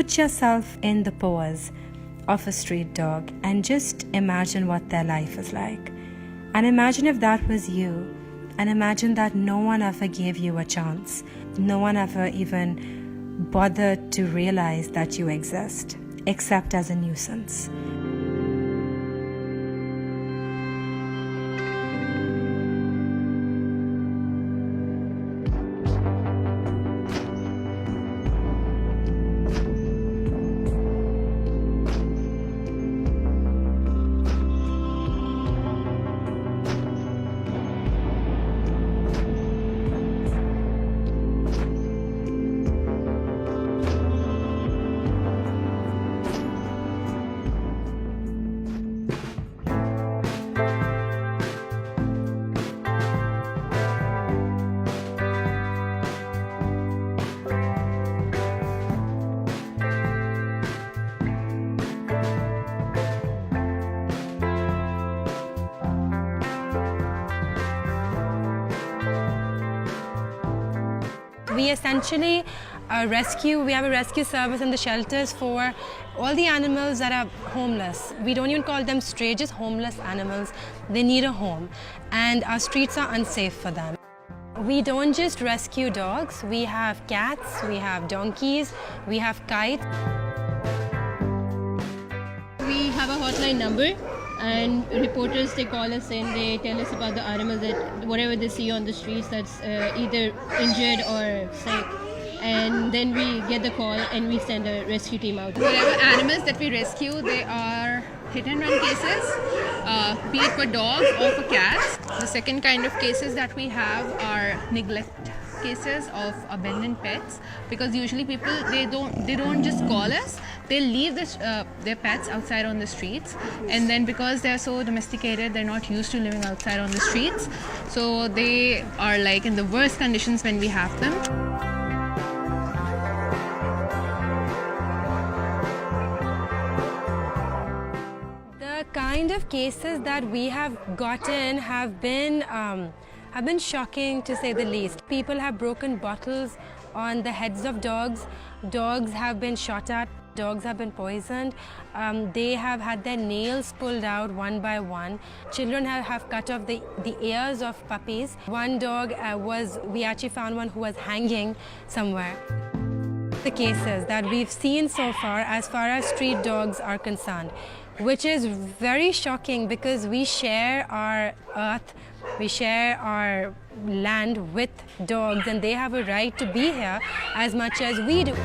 put yourself in the paws of a street dog and just imagine what their life is like. And imagine if that was you. And imagine that no one ever gave you a chance. No one ever even bothered to realize that you exist, except as a nuisance. We essentially we have a rescue service in the shelters for all the animals that are homeless. We don't even call them stray, just homeless animals. They need a home, and our streets are unsafe for them. We don't just rescue dogs, we have cats, we have donkeys, we have kites. We have a hotline number, and reporters, they call us in, they tell us about the animals, that whatever they see on the streets that's either injured or sick, and then we get the call and we send a rescue team out. Whatever animals that we rescue, they are hit and run cases, be it for dogs or for cats. The second kind of cases that we have are neglect cases of abandoned pets, because usually people they don't just call us, they leave their pets outside on the streets, and then because they're so domesticated, they're not used to living outside on the streets, so they are like in the worst conditions when we have them. The kind of cases that we have gotten have been shocking, to say the least. People have broken bottles on the heads of dogs. Dogs have been shot at. Dogs have been poisoned. They have had their nails pulled out one by one. Children have cut off the ears of puppies. One dog we actually found one who was hanging somewhere. The cases that we've seen so far as street dogs are concerned, which is very shocking, because we share our earth, we share our land with dogs, and they have a right to be here as much as we do.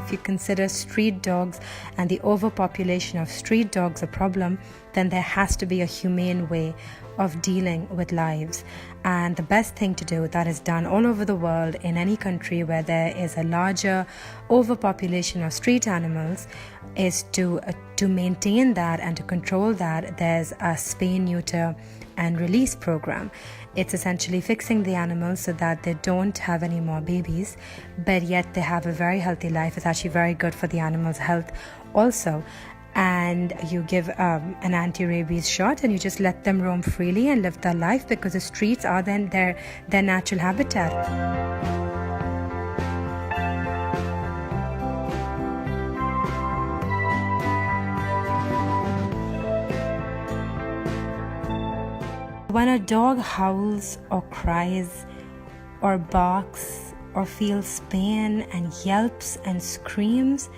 If you consider street dogs and the overpopulation of street dogs a problem, then there has to be a humane way of dealing with lives. And the best thing to do, that is done all over the world in any country where there is a larger overpopulation of street animals, is to maintain that and to control that. There's a spay, neuter and release program. It's essentially fixing the animals so that they don't have any more babies, but yet they have a very healthy life. It's actually very good for the animal's health also. And you give an anti-rabies shot, and you just let them roam freely and live their life, because the streets are then their natural habitat. When a dog howls or cries or barks or feels pain and yelps and screams,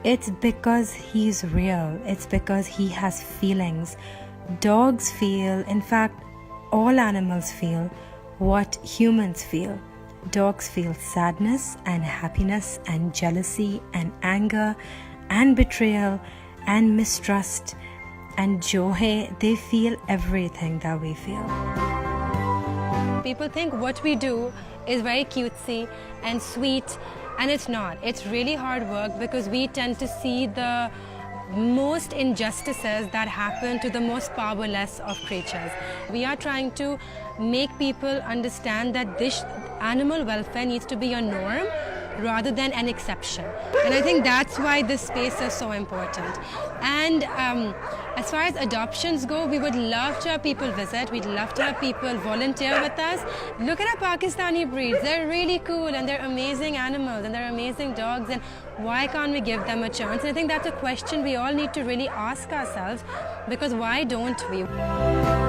it's because he's real. It's because he has feelings. Dogs feel, in fact, all animals feel what humans feel. Dogs feel sadness and happiness and jealousy and anger and betrayal and mistrust and joy. They feel everything that we feel. People think what we do is very cutesy and sweet, and it's not. It's really hard work, because we tend to see the most injustices that happen to the most powerless of creatures. We are trying to make people understand that this animal welfare needs to be a norm rather than an exception. And I think that's why this space is so important. And as far as adoptions go, we would love to have people visit. We'd love to have people volunteer with us. Look at our Pakistani breeds. They're really cool and they're amazing animals and they're amazing dogs. And why can't we give them a chance? And I think that's a question we all need to really ask ourselves, because why don't we?